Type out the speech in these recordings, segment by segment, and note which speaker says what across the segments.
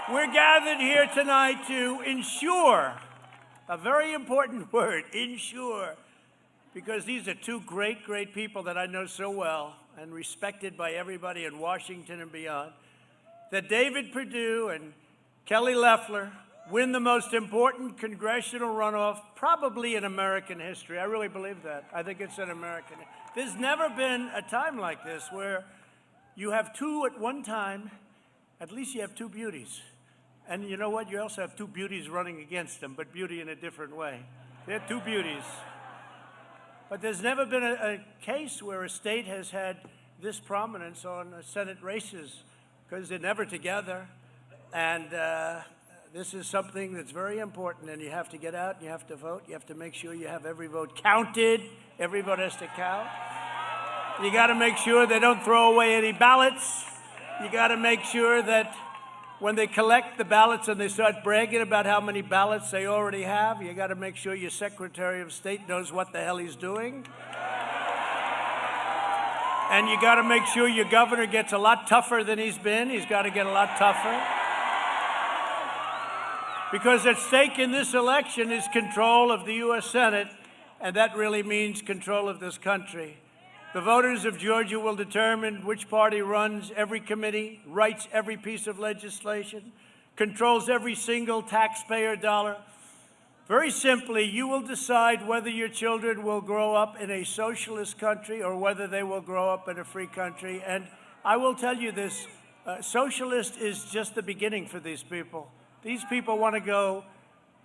Speaker 1: We're gathered here tonight to ensure, a very important word, ensure, because these are two great, great people that I know so well and respected by everybody in Washington and beyond, that David Perdue and Kelly Loeffler win the most important congressional runoff probably in American history. I really believe that. I think it's in American. There's never been a time like this where you have two at one time. At least you have two beauties. And you know what? You also have two beauties running against them, but beauty in a different way. They're two beauties. But there's never been a case where a state has had this prominence on Senate races, because they're never together. And this is something that's very important, and you have to get out and you have to vote. You have to make sure you have every vote counted. Every vote has to count. You got to make sure they don't throw away any ballots. You got to make sure that when they collect the ballots and they start bragging about how many ballots they already have, you got to make sure your Secretary of State knows what the hell he's doing. And you got to make sure your governor gets a lot tougher than he's been. He's got to get a lot tougher. Because at stake in this election is control of the U.S. Senate, and that really means control of this country. The voters of Georgia will determine which party runs every committee, writes every piece of legislation, controls every single taxpayer dollar. Very simply, you will decide whether your children will grow up in a socialist country or whether they will grow up in a free country. And I will tell you this, socialist is just the beginning for these people. These people want to go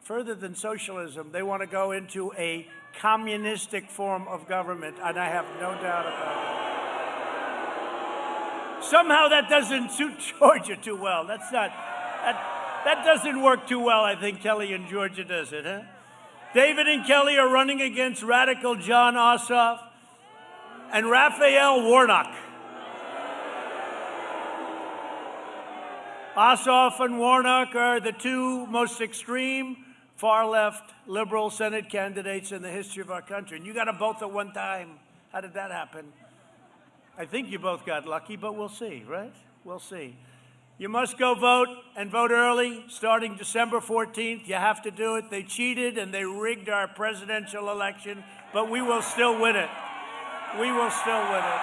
Speaker 1: further than socialism. They want to go into a communistic form of government, and I have no doubt about it. Somehow that doesn't suit Georgia too well. That doesn't work too well, I think, Kelly in Georgia, does it, huh? David and Kelly are running against radical Jon Ossoff and Raphael Warnock. Ossoff and Warnock are the two most extreme far-left liberal Senate candidates in the history of our country. And you got them both at one time. How did that happen? I think you both got lucky, but we'll see, right? We'll see. You must go vote and vote early, starting December 14th. You have to do it. They cheated and they rigged our presidential election, but we will still win it. We will still win it.